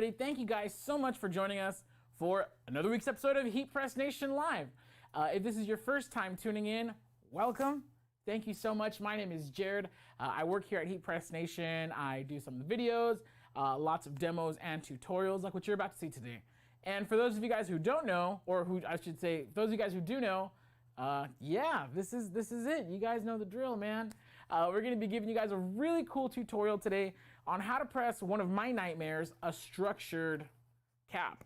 everybody. Thank you guys so much for joining us for another week's episode of HeatPressNation Live. If this is your first time tuning in, welcome. Thank you so much. My name is Jared. I work here at HeatPressNation. I do some of the videos, lots of demos and tutorials like what you're about to see today. And for those of you guys who don't know, or who I should say, those of you guys who do know, yeah, this is it. You guys know the drill, man. We're going to be giving you guys a really cool tutorial today on how to press one of my nightmares, a structured cap.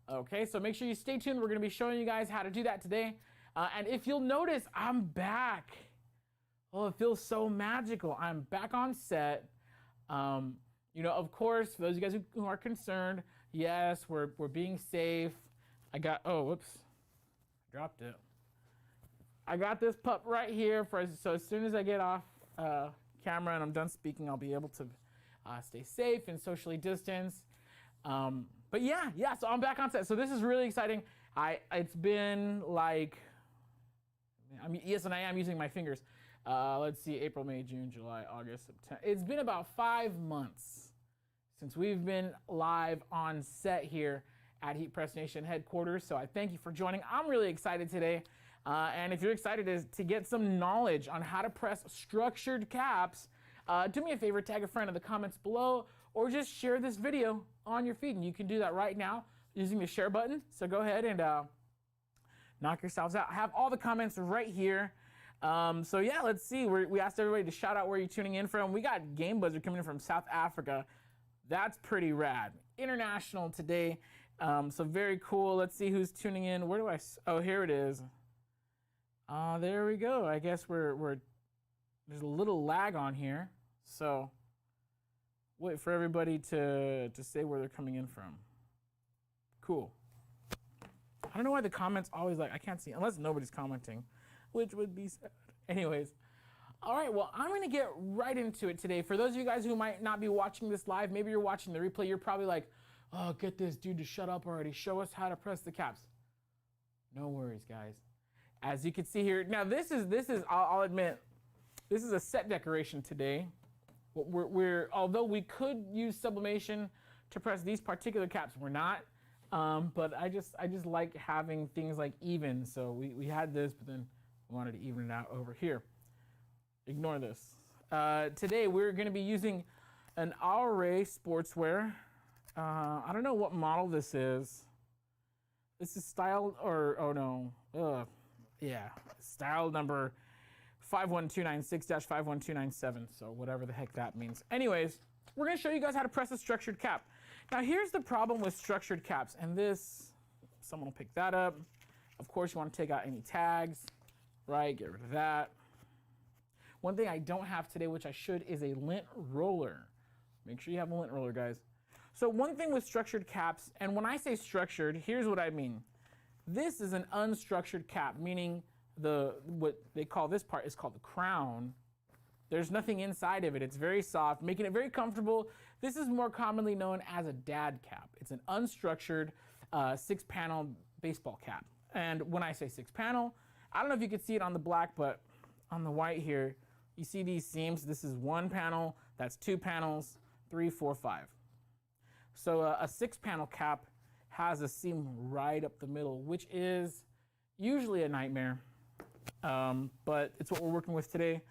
Okay, so make sure you stay tuned. We're going to be showing you guys how to do that today. And if you'll notice, I'm back. Oh, it feels so magical. I'm back on set. You know, of course, for those of you guys who are concerned, yes, we're being safe. Oh, whoops, I dropped it. I got this pup right here so as soon as I get off camera and I'm done speaking, I'll be able to stay safe and socially distance. But yeah, so I'm back on set. So this is really exciting. It's been like, yes, and I am using my fingers. Let's see, April, May, June, July, August, September. It's been about 5 months since we've been live on set here at HeatPressNation headquarters. So I thank you for joining. I'm really excited today. And if you're excited to get some knowledge on how to press structured caps, do me a favor, tag a friend in the comments below, or just share this video on your feed. And you can do that right now using the share button. So go ahead and knock yourselves out. I have all the comments right here. So yeah, let's see. We asked everybody to shout out where you're tuning in from. We got Game Buzzer coming in from South Africa. That's pretty rad. International today. So very cool. Let's see who's tuning in. Where do oh, here it is. There we go. I guess there's a little lag on here. So wait for everybody to say where they're coming in from. Cool. I don't know why the comments always I can't see, unless nobody's commenting, which would be sad. Anyways. All right, well, I'm gonna get right into it today. For those of you guys who might not be watching this live, maybe you're watching the replay, you're probably like, oh, get this dude to shut up already. Show us how to press the caps. No worries, guys. As you can see here, now this is I'll admit, this is a set decoration today. Although we could use sublimation to press these particular caps, we're not. But I just like having things like even. So we had this, but then we wanted to even it out over here. Ignore this. Today we're going to be using an Array sportswear. I don't know what model this is. This is style style number 51296-51297, so whatever the heck that means. Anyways, we're going to show you guys how to press a structured cap. Now here's the problem with structured caps, and someone will pick that up. Of course, you want to take out any tags, right? Get rid of that. One thing I don't have today, which I should, is a lint roller. Make sure you have a lint roller, guys. So one thing with structured caps, and when I say structured, here's what I mean. This is an unstructured cap, meaning what they call this part is called the crown. There's nothing inside of it. It's very soft, making it very comfortable. This is more commonly known as a dad cap. It's an unstructured 6-panel baseball cap. And when I say 6-panel, I don't know if you can see it on the black, but on the white here, you see these seams. This is 1 panel, that's 2 panels, 3, 4, 5. So a 6-panel cap has a seam right up the middle, which is usually a nightmare, but it's what we're working with today.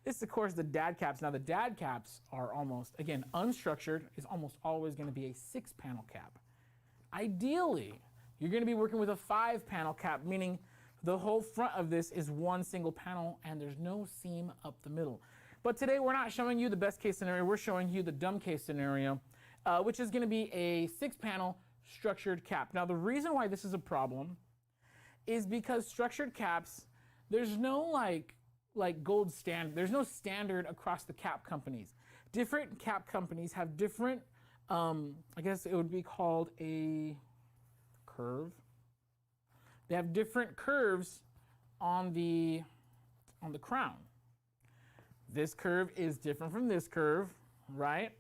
This is, of course, the dad caps. Now, the dad caps are almost, again, unstructured is almost always going to be a 6-panel cap. Ideally, you're going to be working with a 5-panel cap, meaning the whole front of this is 1 single panel and there's no seam up the middle. But today, we're not showing you the best case scenario. We're showing you the dumb case scenario, which is going to be a 6-panel structured cap. Now, the reason why this is a problem is because structured caps, there's no like gold standard. There's no standard across the cap companies. Different cap companies have different, I guess it would be called a curve. They have different curves on the crown. This curve is different from this curve, right?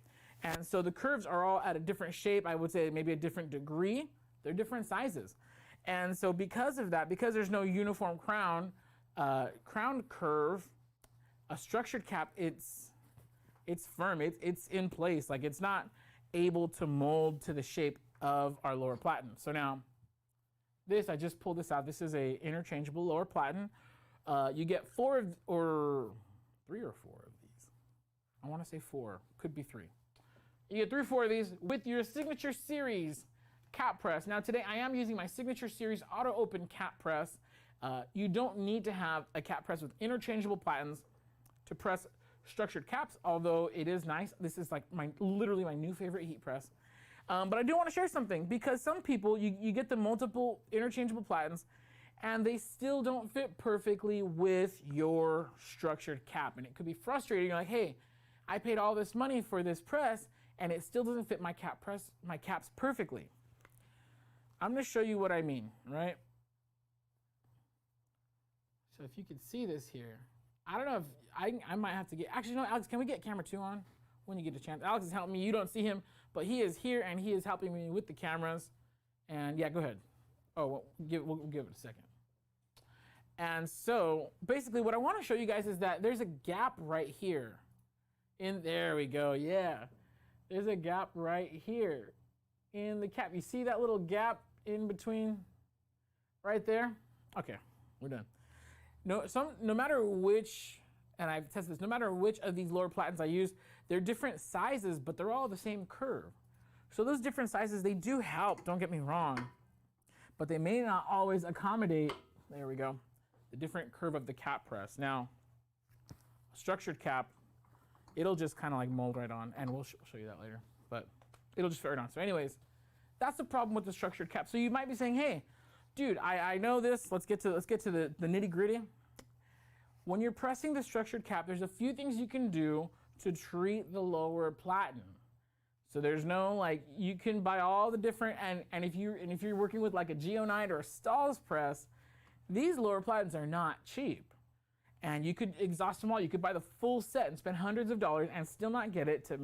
And so the curves are all at a different shape. I would say maybe a different degree. They're different sizes. And so because of that, because there's no uniform crown curve, a structured cap, it's firm. It's in place. Like it's not able to mold to the shape of our lower platen. So now, this, I just pulled this out. This is a interchangeable lower platen. You get 4 of, or 3 or 4 of these. I want to say 4, could be 3. You get 3 or 4 of these with your Signature Series cap press. Now today I am using my Signature Series auto open cap press. You don't need to have a cap press with interchangeable platens to press structured caps, although it is nice. This is like literally my new favorite heat press. But I do want to share something, because some people, you get the multiple interchangeable platens and they still don't fit perfectly with your structured cap. And it could be frustrating. You're like, hey, I paid all this money for this press and it still doesn't fit my caps perfectly. I'm going to show you what I mean, right? So if you can see this here, I don't know if I might have to get, actually no, Alex, can we get camera 2 on when you get a chance? Alex is helping me. You don't see him, but he is here and he is helping me with the cameras. And yeah, go ahead. Oh, well, we'll give it a second. And so basically what I want to show you guys is that there's a gap right here. There we go, yeah. There's a gap right here in the cap. You see that little gap in between right there? Okay, we're done. No matter which, and I've tested this, no matter which of these lower platens I use, they're different sizes, but they're all the same curve. So those different sizes, they do help, don't get me wrong, but they may not always accommodate, there we go, the different curve of the cap press. Now, a structured cap, it'll just kind of like mold right on, and we'll show you that later, but it'll just fit right on. So anyways, that's the problem with the structured cap. So you might be saying, hey, dude, I know this. Let's get to the nitty gritty. When you're pressing the structured cap, there's a few things you can do to treat the lower platen. So there's no, like, you can buy all the different, and if you're working with like a Geonite or a Stahls press, these lower platens are not cheap. And you could exhaust them all. You could buy the full set and spend hundreds of dollars and still not get it to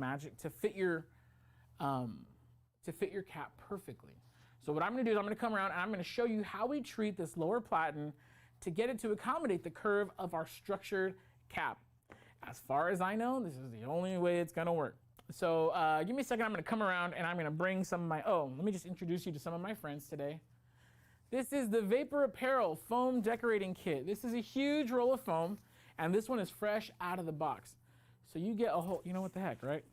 fit your cap perfectly. So what I'm going to do is I'm going to come around and I'm going to show you how we treat this lower platen to get it to accommodate the curve of our structured cap. As far as I know, this is the only way it's going to work. So give me a second. I'm going to come around and I'm going to bring some of my, let me just introduce you to some of my friends today. This is the Vapor Apparel Foam Decorating Kit. This is a huge roll of foam, and this one is fresh out of the box. So you get a whole, you know what the heck, right?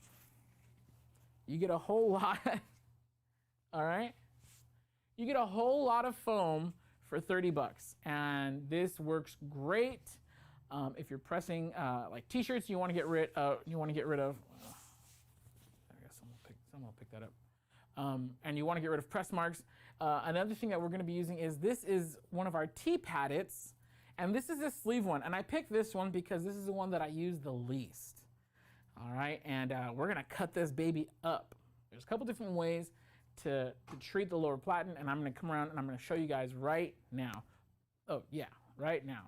You get a whole lot, all right? You get a whole lot of foam for 30 bucks, and this works great if you're pressing like t-shirts you want to get rid of. I guess someone will pick that up. And you want to get rid of press marks. Another thing that we're going to be using is this is one of our T-Paddits, and this is a sleeve one. And I picked this one because this is the one that I use the least. All right, and we're going to cut this baby up. There's a couple different ways to treat the lower platen, and I'm going to come around and I'm going to show you guys right now. Oh yeah, right now.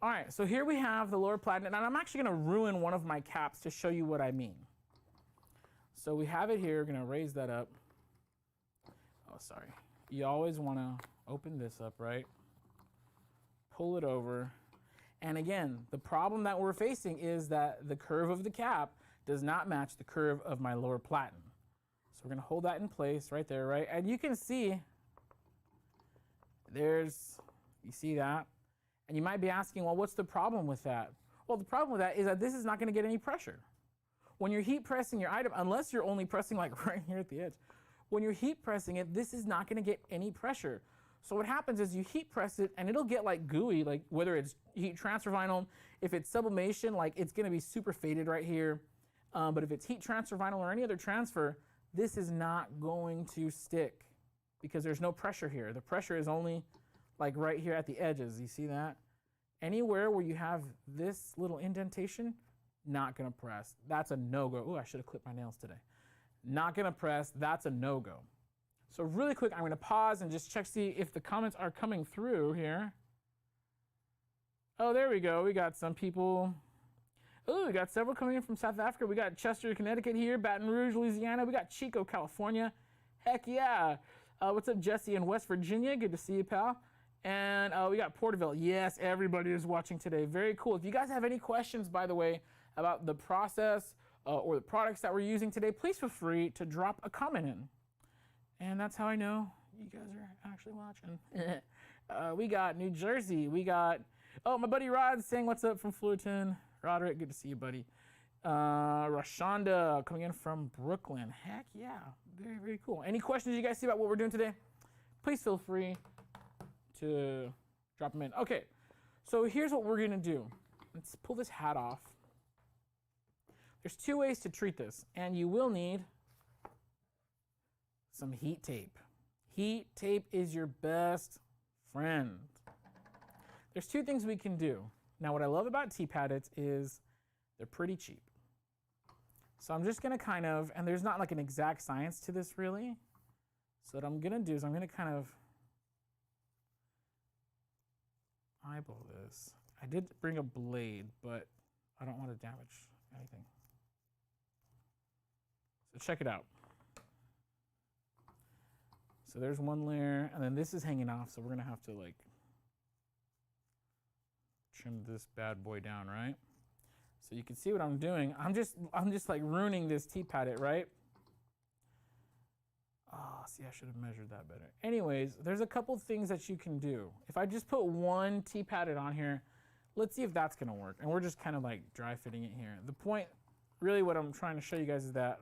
All right, so here we have the lower platen, and I'm actually going to ruin one of my caps to show you what I mean. So we have it here. We're going to raise that up. Oh, sorry. You always want to open this up, right? Pull it over. And again, the problem that we're facing is that the curve of the cap does not match the curve of my lower platen. So we're going to hold that in place right there, right? And you can see you see that? And you might be asking, well, what's the problem with that? Well, the problem with that is that this is not going to get any pressure. When you're heat pressing your item, unless you're only pressing like right here at the edge, when you're heat pressing it, this is not going to get any pressure. So what happens is you heat press it and it'll get like gooey, like whether it's heat transfer vinyl, if it's sublimation, like it's going to be super faded right here. But if it's heat transfer vinyl or any other transfer, this is not going to stick because there's no pressure here. The pressure is only like right here at the edges. You see that? Anywhere where you have this little indentation, not gonna press. That's a no-go. Oh, I should have clipped my nails today. Not gonna press. That's a no-go. So really quick, I'm gonna pause and just check see if the comments are coming through here. Oh, there we go. We got some people. Oh, we got several coming in from South Africa. We got Chester, Connecticut here, Baton Rouge, Louisiana. We got Chico, California. Heck yeah. What's up, Jesse in West Virginia? Good to see you, pal. And we got Porterville. Yes, everybody is watching today. Very cool. If you guys have any questions, by the way, about the process or the products that we're using today, please feel free to drop a comment in. And that's how I know you guys are actually watching. We got New Jersey. We got, oh, my buddy Rod saying what's up from Fullerton. Roderick, good to see you, buddy. Rashonda coming in from Brooklyn. Heck yeah, very, very cool. Any questions you guys see about what we're doing today? Please feel free to drop them in. Okay, so here's what we're gonna do. Let's pull this hat off. There's two ways to treat this, and you will need some heat tape. Heat tape is your best friend. There's two things we can do. Now, what I love about T-Paddits is they're pretty cheap. So I'm just gonna kind of, and there's not like an exact science to this really. So what I'm gonna do is I'm gonna kind of eyeball this. I did bring a blade, but I don't want to damage anything. So check it out. So there's one layer, and then this is hanging off, so we're gonna have to like trim this bad boy down, right? So you can see what I'm doing. I'm just like ruining this T-Paddit, right? Oh, see, I should have measured that better. Anyways, there's a couple things that you can do. If I just put one T-Paddit on here, let's see if that's gonna work. And we're just kind of like dry fitting it here. The point, really what I'm trying to show you guys is that,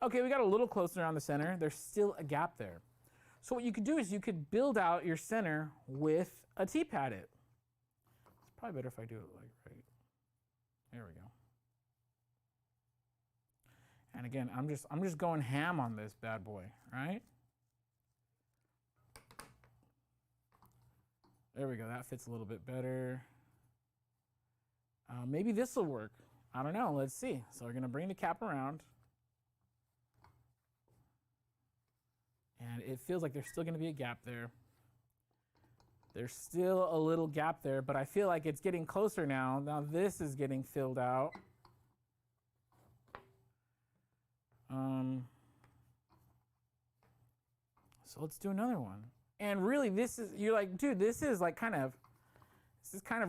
okay, we got a little closer on the center. There's still a gap there. So what you could do is you could build out your center with a T-Paddit. It's probably better if I do it like right. There we go. And again, I'm just going ham on this bad boy, right? There we go, that fits a little bit better. Maybe this will work. I don't know, let's see. So we're gonna bring the cap around. And it feels like there's still gonna be a gap there. There's still a little gap there, but I feel like it's getting closer now. Now this is getting filled out. So let's do another one. And really this is, you're like, dude, this is kind of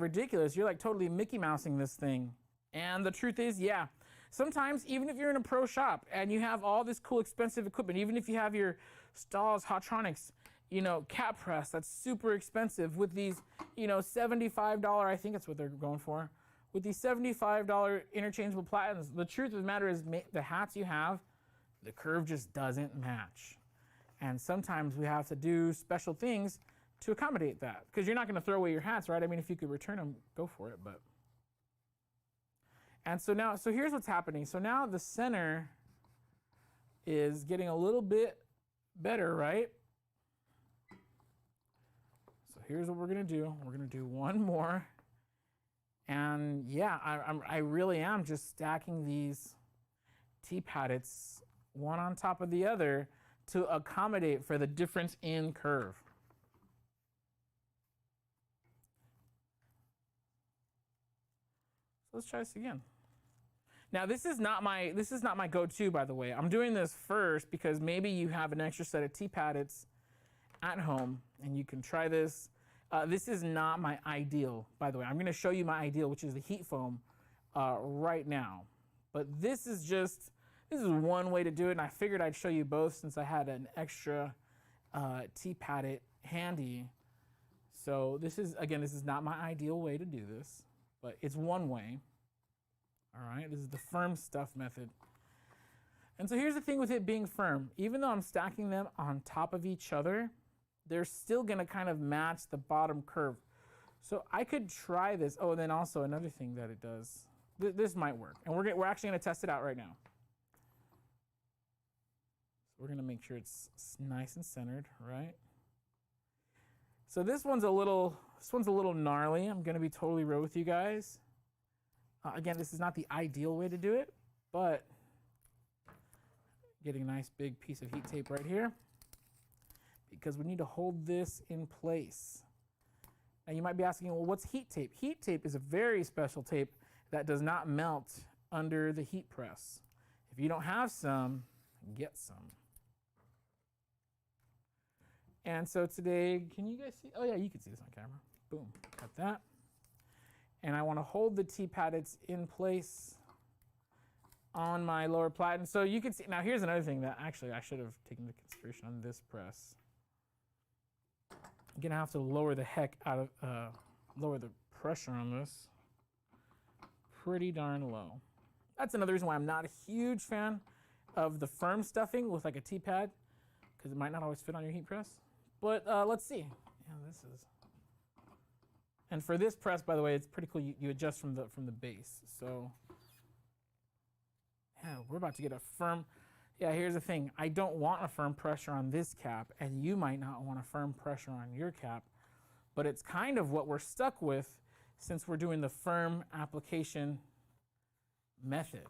ridiculous. You're like totally Mickey Mousing this thing. And the truth is, yeah, sometimes even if you're in a pro shop and you have all this cool expensive equipment, even if you have your Stahl's Hotronics, you know, cap press that's super expensive with these, you know, $75, I think that's what they're going for, with these $75 interchangeable platens, the truth of the matter is the hats you have, the curve just doesn't match. And sometimes we have to do special things to accommodate that, because you're not going to throw away your hats, right? I mean, if you could return them, go for it, but. And so now, so here's what's happening. So now the center is getting a little bit better, right? So here's what we're gonna do. We're gonna do one more. And yeah, I really am just stacking these T-Paddits one on top of the other to accommodate for the difference in curve. So let's try this again. Now this is not my go-to, by the way. I'm doing this first because maybe you have an extra set of T-Paddits at home and you can try this. This is not my ideal, by the way. I'm going to show you my ideal, which is the heat foam right now. But this is one way to do it, and I figured I'd show you both since I had an extra T-Paddit handy. So this is not my ideal way to do this, but it's one way. All right, this is the firm stuff method. And so here's the thing with it being firm. Even though I'm stacking them on top of each other, they're still gonna kind of match the bottom curve. So I could try this. Oh, and then also another thing that it does, this might work. And we're actually gonna test it out right now. So we're gonna make sure it's nice and centered, right? So this one's a little gnarly. I'm gonna be totally real with you guys. Again, this is not the ideal way to do it, but getting a nice big piece of heat tape right here because we need to hold this in place. Now you might be asking, well, what's heat tape? Heat tape is a very special tape that does not melt under the heat press. If you don't have some, get some. And so today, can you guys see? Oh yeah, you can see this on camera. Boom, got that. And I want to hold the T-Paddits in place on my lower platen. So you can see, now here's another thing that actually I should have taken into consideration on this press. I'm gonna have to lower the heck out of, lower the pressure on this pretty darn low. That's another reason why I'm not a huge fan of the firm stuffing with like a T-pad, because it might not always fit on your heat press. But let's see. Yeah, this is. And for this press, by the way, it's pretty cool. You adjust from the base. So yeah, we're about to get a firm. Yeah, here's the thing. I don't want a firm pressure on this cap, and you might not want a firm pressure on your cap, but it's kind of what we're stuck with since we're doing the firm application method.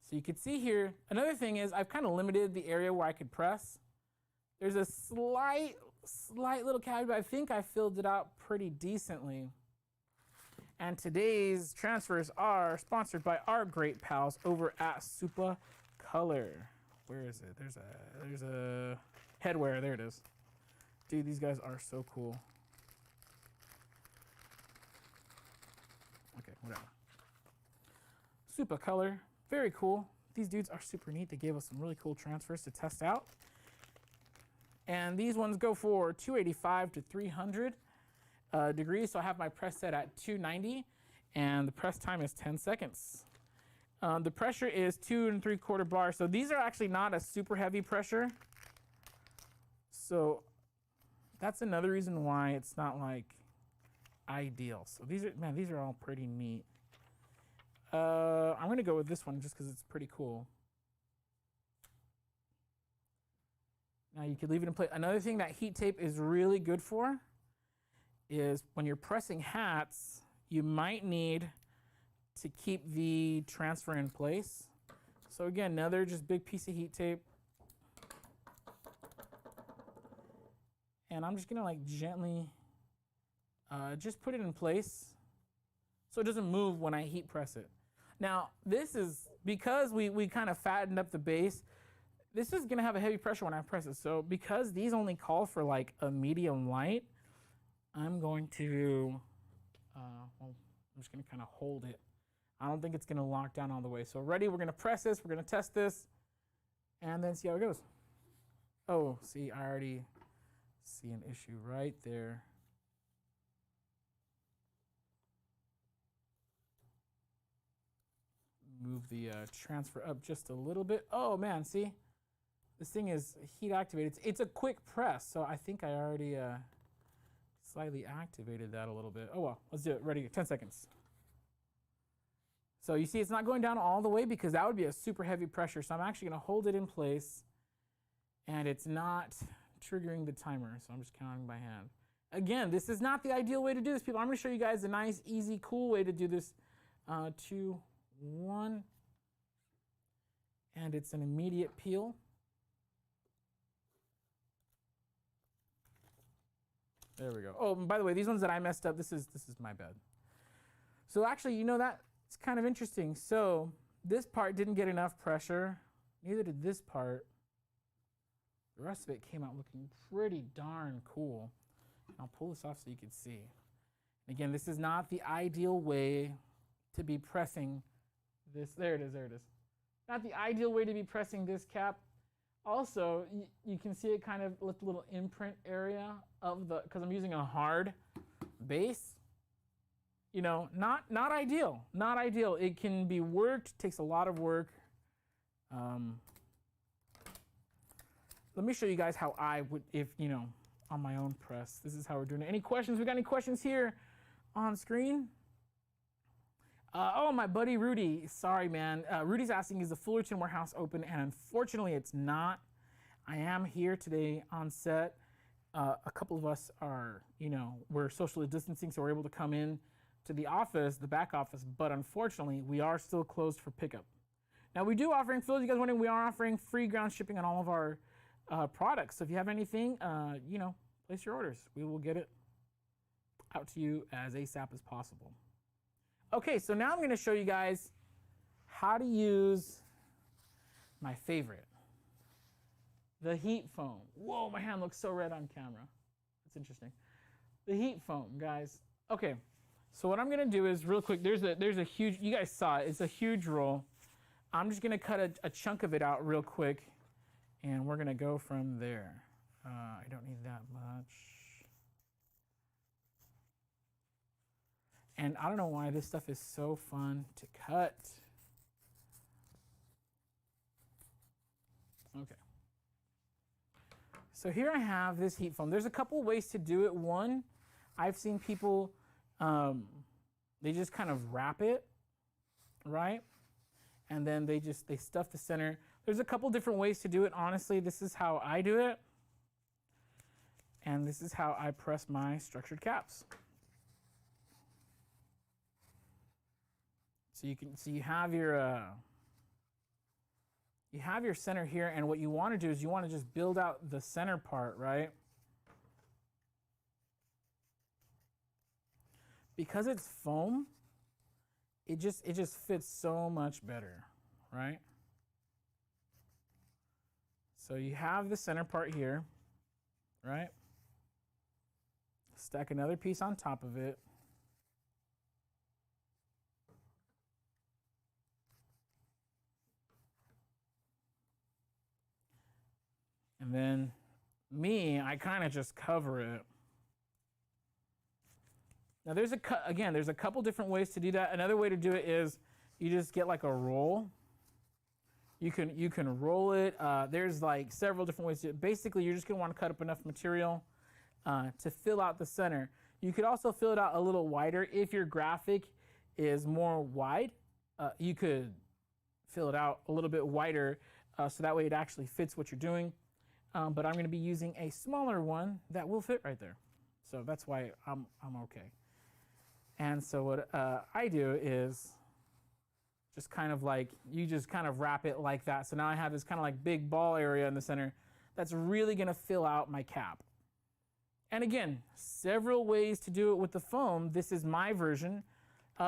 So you can see here, another thing is I've kind of limited the area where I could press. There's a slight little cavity, but I think I filled it out pretty decently. And today's transfers are sponsored by our great pals over at Supa Color. Where is it? There's a headwear. There it is. Dude, these guys are so cool. Okay, whatever. Supa Color, very cool. These dudes are super neat. They gave us some really cool transfers to test out. And these ones go for 285 to 300 degrees. So I have my press set at 290, and the press time is 10 seconds. The pressure is 2 3/4 bars. So these are actually not a super heavy pressure. So that's another reason why it's not like ideal. So these are all pretty neat. I'm gonna go with this one just because it's pretty cool. Now you could leave it in place. Another thing that heat tape is really good for is when you're pressing hats, you might need to keep the transfer in place. So again, another just big piece of heat tape. And I'm just gonna like gently just put it in place so it doesn't move when I heat press it. Now this is, because we kind of fattened up the base, this is gonna have a heavy pressure when I press it. So because these only call for like a medium light, I'm going to, well, I'm just gonna kind of hold it. I don't think it's gonna lock down all the way. So ready, we're gonna press this, we're gonna test this, and then see how it goes. Oh, see, I already see an issue right there. Move the transfer up just a little bit. Oh man, see? This thing is heat activated. It's a quick press, so I think I already slightly activated that a little bit. Oh well, let's do it. Ready, 10 seconds. So you see it's not going down all the way because that would be a super heavy pressure. So I'm actually gonna hold it in place, and it's not triggering the timer, so I'm just counting by hand. Again, this is not the ideal way to do this, people. I'm gonna show you guys a nice, easy, cool way to do this. 2, 1, and it's an immediate peel. There we go. Oh, and by the way, these ones that I messed up, this is my bad. So actually, you know, that it's kind of interesting. So this part didn't get enough pressure, neither did this part. The rest of it came out looking pretty darn cool. I'll pull this off so you can see. Again, this is not the ideal way to be pressing this. There it is, there it is. Not the ideal way to be pressing this cap. Also, you can see it kind of left a little imprint area of the, because I'm using a hard base. You know, not ideal, not ideal. It can be worked, takes a lot of work. Let me show you guys how I would, if, you know, on my own press. This is how we're doing it. Any questions? We got any questions here on screen? Oh, my buddy Rudy. Sorry, man. Rudy's asking, is the Fullerton warehouse open? And unfortunately, it's not. I am here today on set. A couple of us are, you know, we're socially distancing, so we're able to come in to the office, the back office, but unfortunately, we are still closed for pickup. Now, we do offering, for those of you guys wondering, we are offering free ground shipping on all of our products. So if you have anything, you know, place your orders. We will get it out to you as ASAP as possible. Okay, so now I'm going to show you guys how to use my favorite, the heat foam. Whoa, my hand looks so red on camera. That's interesting. The heat foam, guys. Okay, so what I'm going to do is real quick. There's a huge. You guys saw it. It's a huge roll. I'm just gonna cut a chunk of it out real quick, and we're gonna go from there. I don't need that much. And I don't know why this stuff is so fun to cut. Okay. So here I have this heat foam. There's a couple ways to do it. One, I've seen people, they just kind of wrap it, right? And then they stuff the center. There's a couple different ways to do it. Honestly, this is how I do it. And this is how I press my structured caps. So you have your center here, and what you want to do is you want to just build out the center part, right? Because it's foam, it just fits so much better, right? So you have the center part here, right? Stack another piece on top of it. And then I kind of just cover it. Now there's a couple different ways to do that. Another way to do it is you just get like a roll. You can roll it. There's like several different ways to do it. Basically, you're just gonna want to cut up enough material to fill out the center. You could also fill it out a little wider. If your graphic is more wide, you could fill it out a little bit wider so that way it actually fits what you're doing. But I'm going to be using a smaller one that will fit right there. So that's why I'm okay. And so what I do is just kind of like, you just kind of wrap it like that. So now I have this kind of like big ball area in the center that's really going to fill out my cap. And again, several ways to do it with the foam. This is my version.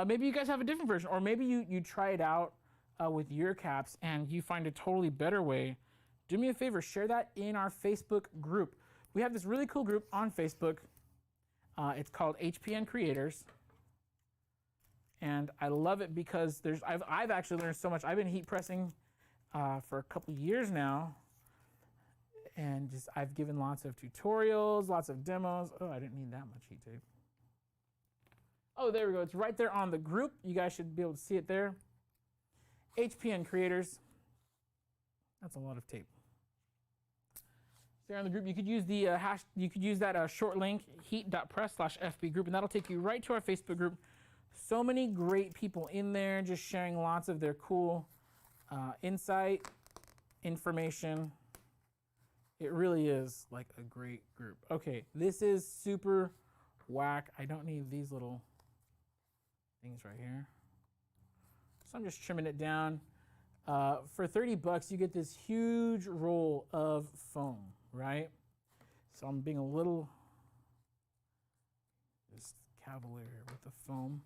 Maybe you guys have a different version, or maybe you try it out with your caps and you find a totally better way. Do me a favor, share that in our Facebook group. We have this really cool group on Facebook. It's called HPN Creators. And I love it because I've actually learned so much. I've been heat pressing for a couple years now. And I've given lots of tutorials, lots of demos. Oh, I didn't need that much heat tape. Oh, there we go. It's right there on the group. You guys should be able to see it there. HPN Creators. That's a lot of tape. There on the group, you could use the that short link, heat.press/FB group, and that'll take you right to our Facebook group. So many great people in there just sharing lots of their cool insight, information. It really is like a great group. Okay, this is super whack. I don't need these little things right here. So I'm just trimming it down. For $30, you get this huge roll of foam, right? So I'm being a little just cavalier with the foam,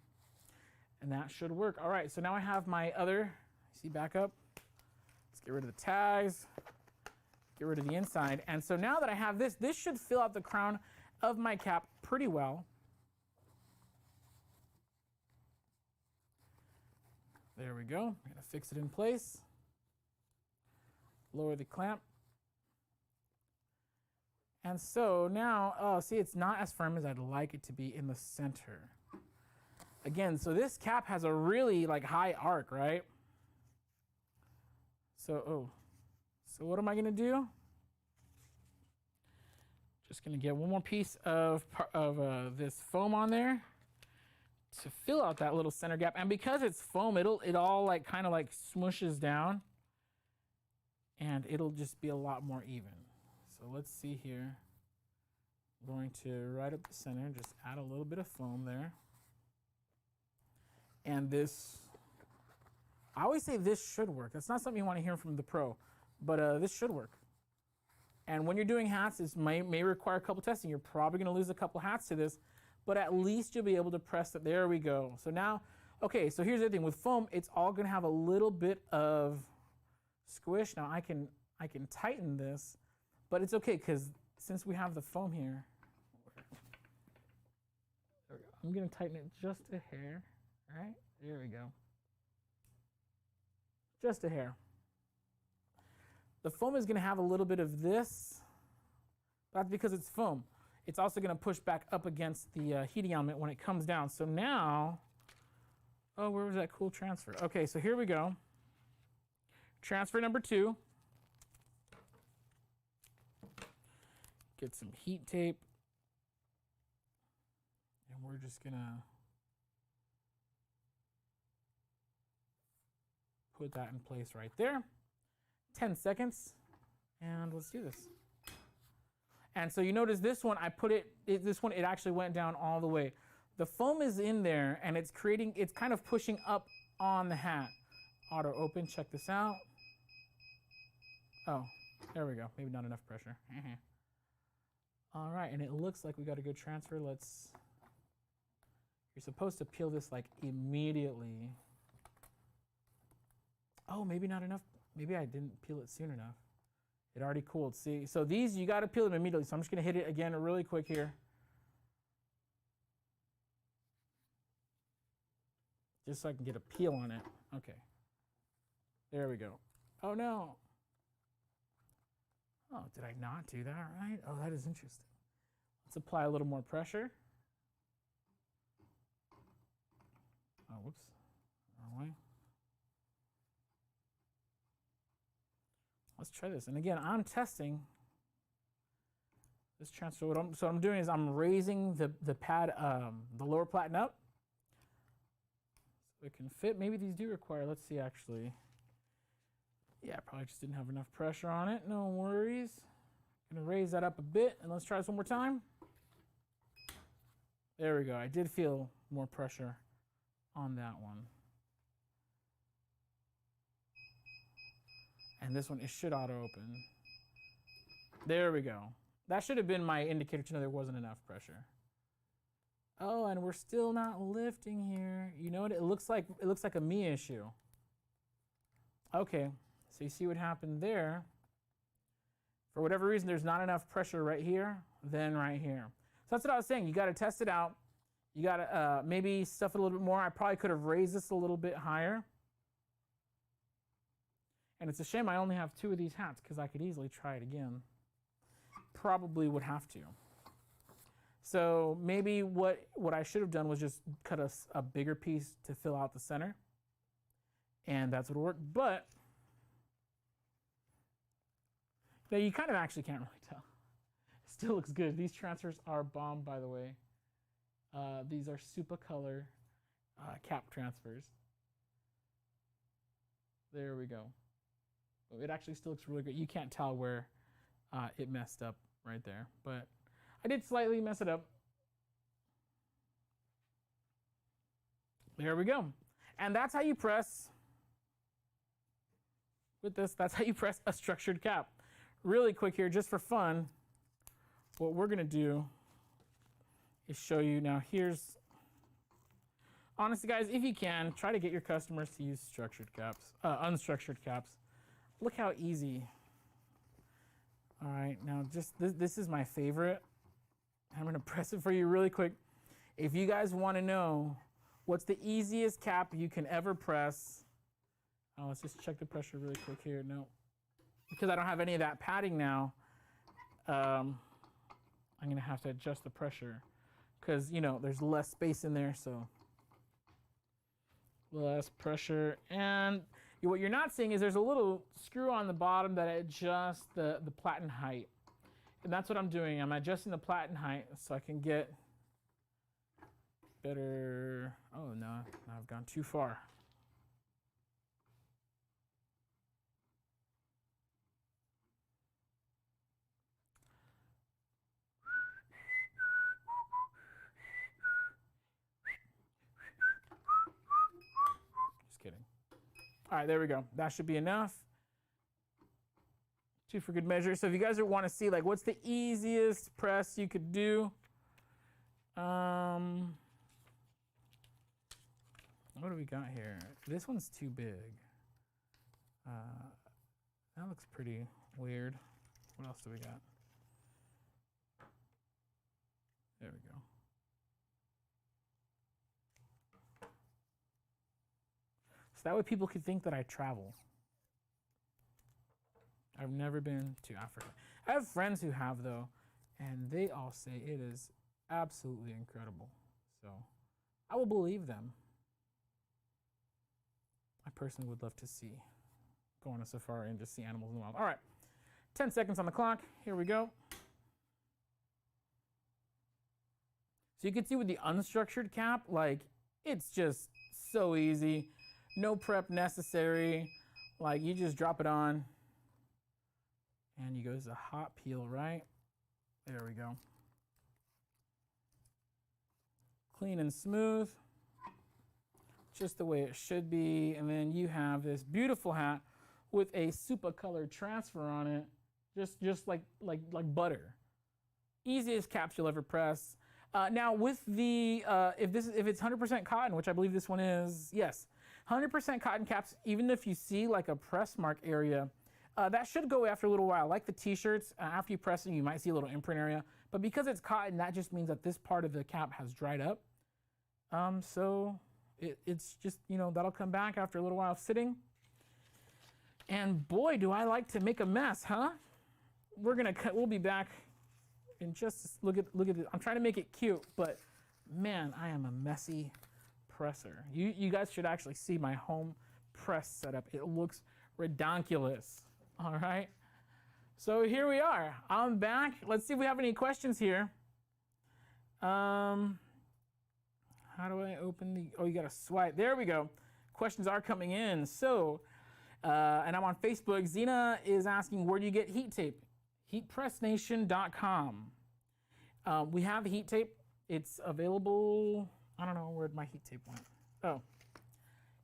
and that should work. All right, so now I have my other, see, back up. Let's get rid of the tags, get rid of the inside. And so now that I have this should fill out the crown of my cap pretty well. There we go. I'm gonna fix it in place. Lower the clamp. And so now, oh, see, it's not as firm as I'd like it to be in the center. Again, so this cap has a really like high arc, right? So what am I gonna do? Just gonna get one more piece of this foam on there to fill out that little center gap. And because it's foam, it all like kind of like smooshes down, and it'll just be a lot more even. So let's see here. I'm going to right up the center, just add a little bit of foam there. And this, I always say this should work. That's not something you want to hear from the pro, but this should work. And when you're doing hats, this may require a couple testing. You're probably gonna lose a couple hats to this, but at least you'll be able to press it. There we go. So now, okay, so here's the thing. With foam, it's all gonna have a little bit of squish. Now I can tighten this, but it's okay because since we have the foam here, I'm gonna tighten it just a hair, right? There we go. just a hair. The foam is going to have a little bit of this. That's because it's foam. It's also going to push back up against the heating element when it comes down. So now, oh, where was that cool transfer? Okay, so here we go. Transfer number 2. Get some heat tape. And we're just going to put that in place right there. 10 seconds. And let's do this. And so you notice this one, it actually went down all the way. The foam is in there and it's kind of pushing up on the hat. Auto open, check this out. Oh, there we go. Maybe not enough pressure. All right, and it looks like we got a good transfer. You're supposed to peel this like immediately. Oh, maybe not enough. Maybe I didn't peel it soon enough. It already cooled. See, so these, you got to peel them immediately. So I'm just going to hit it again really quick here. Just so I can get a peel on it. Okay. There we go. Oh, no. Oh, did I not do that right? Oh, that is interesting. Let's apply a little more pressure. Oh, whoops. Wrong way. Let's try this. And again, I'm testing this transfer. So what I'm doing is I'm raising the pad, the lower platen up so it can fit. Maybe these do require, let's see actually. Yeah, probably just didn't have enough pressure on it. No worries. Gonna raise that up a bit and let's try this one more time. There we go. I did feel more pressure on that one. And this one, it should auto open. There we go. That should have been my indicator to know there wasn't enough pressure. Oh, and we're still not lifting here. You know what? It looks like a me issue. Okay, so you see what happened there. For whatever reason, there's not enough pressure right here, then right here. So that's what I was saying. You got to test it out. You got to maybe stuff it a little bit more. I probably could have raised this a little bit higher. And it's a shame I only have 2 of these hats because I could easily try it again. Probably would have to. So maybe what I should have done was just cut a bigger piece to fill out the center. And that's what worked. But now you kind of actually can't really tell. It still looks good. These transfers are bomb, by the way. These are super color cap transfers. There we go. It actually still looks really good. You can't tell where it messed up right there, but I did slightly mess it up. There we go. And that's how you press, with this, that's how you press a structured cap. Really quick here, just for fun, what we're gonna do is show you now. Here's, honestly guys, if you can, try to get your customers to use structured caps, unstructured caps. Look how easy. All right, now just this is my favorite. I'm gonna press it for you really quick. If you guys wanna know what's the easiest cap you can ever press, let's just check the pressure really quick here. No, because I don't have any of that padding now, I'm gonna have to adjust the pressure because, you know, there's less space in there, so less pressure. And what you're not seeing is there's a little screw on the bottom that adjusts the platen height. And that's what I'm doing. I'm adjusting the platen height so I can get better. Oh no, I've gone too far. Just kidding. All right, there we go. That should be enough. 2 for good measure. So if you guys want to see like what's the easiest press you could do, what do we got here? This one's too big. That looks pretty weird. What else do we got? There we go. So that way people could think that I travel. I've never been to Africa. I have friends who have though, and they all say it is absolutely incredible. So I will believe them. I personally would love to go on a safari and just see animals in the wild. All right, 10 seconds on the clock. Here we go. So you can see with the unstructured cap, like it's just so easy. No prep necessary. Like you just drop it on and you go, this is a hot peel, right? There we go. Clean and smooth, just the way it should be. And then you have this beautiful hat with a super color transfer on it, just like butter. Easiest caps you'll ever press. Now with the, if it's 100% cotton, which I believe this one is, yes, 100% cotton caps, even if you see like a press mark area, that should go after a little while. Like the t-shirts, after you press them, you might see a little imprint area, but because it's cotton, that just means that this part of the cap has dried up. So it's just, you know, that'll come back after a little while of sitting. And boy, do I like to make a mess, huh? We'll be back in just, look at it. I'm trying to make it cute, but man, I am a messy presser. You guys should actually see my home press setup. It looks redonkulous, all right? So here we are, I'm back. Let's see if we have any questions here. How do I open oh, you gotta swipe, there we go. Questions are coming in. So, and I'm on Facebook. Zena is asking, where do you get heat tape? HeatPressNation.com. We have heat tape. It's available. I don't know where my heat tape went. Oh,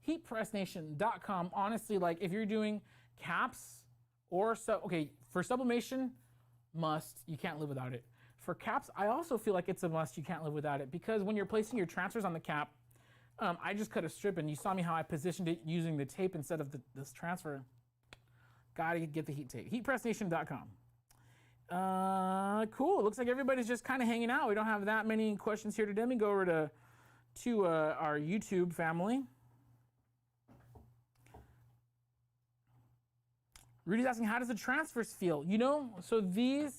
HeatPressNation.com. Honestly, like if you're doing caps or okay, for sublimation, must. You can't live without it. For caps, I also feel like it's a must. You can't live without it because when you're placing your transfers on the cap, I just cut a strip and you saw me how I positioned it using the tape instead of this transfer. Gotta get the heat tape. HeatPressNation.com. Cool. It looks like everybody's just kind of hanging out. We don't have that many questions here today. Let me go over to our YouTube family. Rudy's asking, how does the transfers feel? You know, so the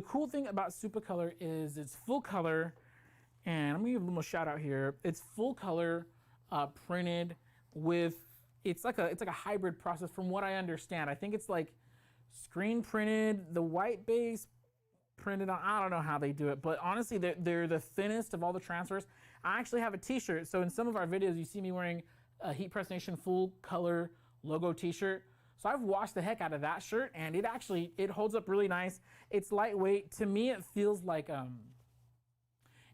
cool thing about Super Color is it's full color, and I'm gonna give a little shout out here. It's full color, printed with, it's like a hybrid process from what I understand. I think it's like screen printed, the white base printed on, I don't know how they do it, but honestly, they're the thinnest of all the transfers. I actually have a t-shirt. So in some of our videos, you see me wearing a Heat Press Nation full color logo t-shirt. So I've washed the heck out of that shirt and it holds up really nice. It's lightweight. To me, it feels like,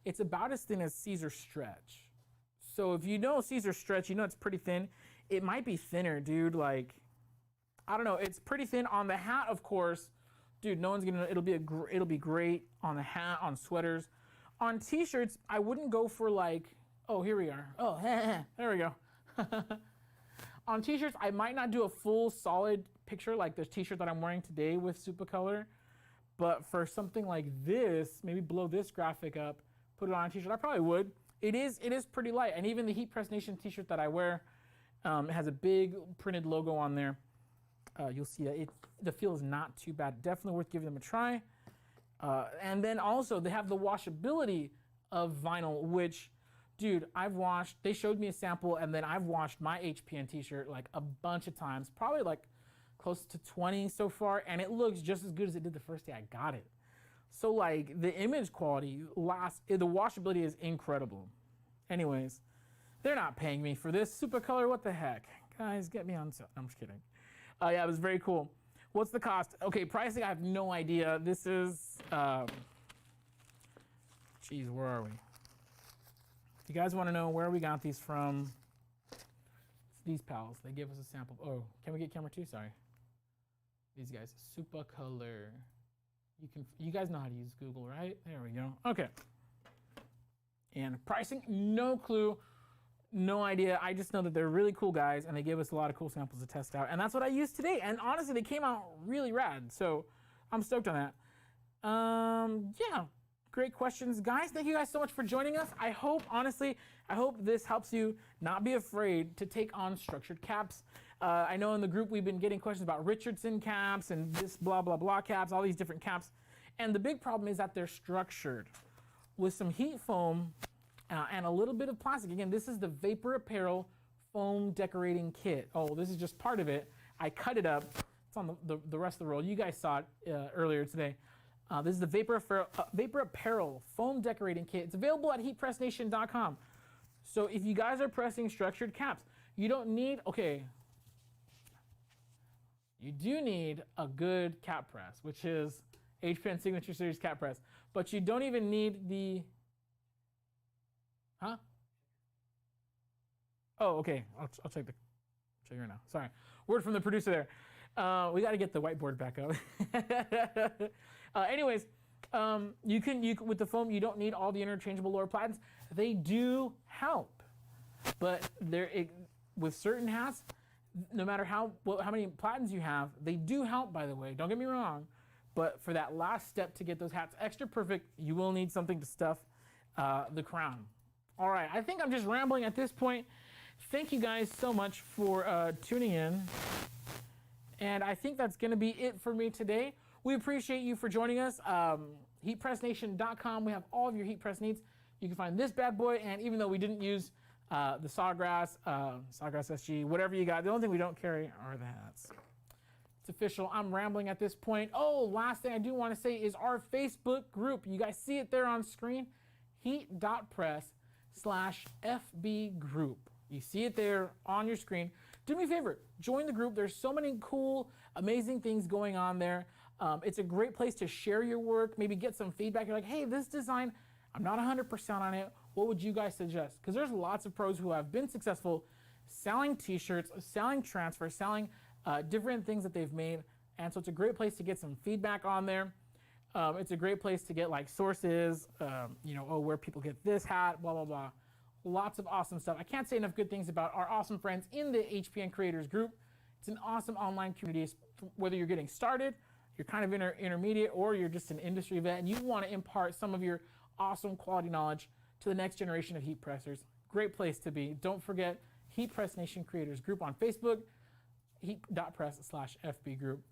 it's about as thin as Caesar Stretch. So if you know Caesar Stretch, you know it's pretty thin. It might be thinner, dude. Like, I don't know. It's pretty thin on the hat, of course. Dude, no one's gonna. It'll be great on the hat, on sweaters, on t-shirts. I wouldn't go for like. Oh, here we are. Oh, there we go. On t-shirts, I might not do a full solid picture like the t-shirt that I'm wearing today with Super Color, but for something like this, maybe blow this graphic up, put it on a t-shirt. I probably would. It is pretty light, and even the Heat Press Nation t-shirt that I wear, it has a big printed logo on there. You'll see that the feel is not too bad. Definitely worth giving them a try. And then also they have the washability of vinyl, which, dude, they showed me a sample and then I've washed my HPN t-shirt like a bunch of times, probably like close to 20 so far, and it looks just as good as it did the first day I got it. So like the image quality the washability is incredible. Anyways, they're not paying me for this. Super Color, what the heck? Guys, get me on sale. I'm just kidding. Yeah, it was very cool. What's the cost? Okay, pricing, I have no idea. This is, geez, where are we? If you guys want to know where we got these from, it's these pals. They gave us a sample. Oh, can we get camera 2? Sorry. These guys, Super Color. You guys know how to use Google, right? There we go. Okay. And pricing, no clue. No idea. I just know that they're really cool guys and they gave us a lot of cool samples to test out. And that's what I used today. And honestly, they came out really rad. So I'm stoked on that. Yeah, great questions. Guys, thank you guys so much for joining us. I hope, honestly, this helps you not be afraid to take on structured caps. I know in the group we've been getting questions about Richardson caps and this blah, blah, blah caps, all these different caps. And the big problem is that they're structured with some heat foam and a little bit of plastic. Again, this is the Vapor Apparel foam decorating kit. Oh, this is just part of it. I cut it up. It's on the rest of the roll. You guys saw it earlier today. This is the Vapor Apparel foam decorating kit. It's available at HeatPressNation.com. So if you guys are pressing structured caps, you don't need, okay, you do need a good cap press, which is HPN Signature Series cap press, but you don't even need the, huh? Oh, okay, I'll check right now. Sorry, word from the producer there. We got to get the whiteboard back up. Anyways, you can with the foam, you don't need all the interchangeable lower platens. They do help, but with certain hats, no matter how many platens you have, they do help, by the way. Don't get me wrong, but for that last step to get those hats extra perfect, you will need something to stuff the crown. All right, I think I'm just rambling at this point. Thank you guys so much for tuning in, and I think that's going to be it for me today. We appreciate you for joining us. HeatPressNation.com. We have all of your heat press needs. You can find this bad boy, and even though we didn't use the Sawgrass SG, whatever you got, the only thing we don't carry are the hats. It's official. I'm rambling at this point. Oh, last thing I do want to say is our Facebook group. You guys see it there on screen, heat.press/FB group. You see it there on your screen. Do me a favor, join the group. There's so many cool, amazing things going on there. It's a great place to share your work, maybe get some feedback. You're like, hey, this design, I'm not 100% on it. What would you guys suggest? Because there's lots of pros who have been successful selling t-shirts, selling transfers, selling different things that they've made. And so it's a great place to get some feedback on there. It's a great place to get like sources, where people get this hat, blah, blah, blah. Lots of awesome stuff. I can't say enough good things about our awesome friends in the HPN Creators Group. It's an awesome online community, whether you're getting started, you're kind of intermediate, or you're just an industry vet and you want to impart some of your awesome quality knowledge to the next generation of heat pressers. Great place to be. Don't forget Heat Press Nation Creators Group on Facebook, heat.press/FB group.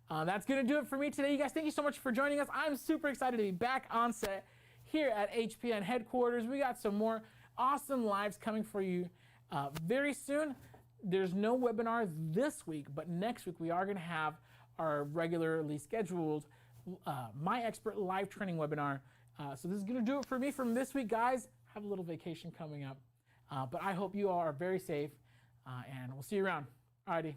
That's going to do it for me today. You guys, thank you so much for joining us. I'm super excited to be back on set here at HPN headquarters. We got some more awesome lives coming for you very soon. There's no webinar this week, but next week we are going to have our regularly scheduled My Expert live training webinar. So this is going to do it for me from this week, guys. Have a little vacation coming up. But I hope you all are very safe, and we'll see you around. Alrighty.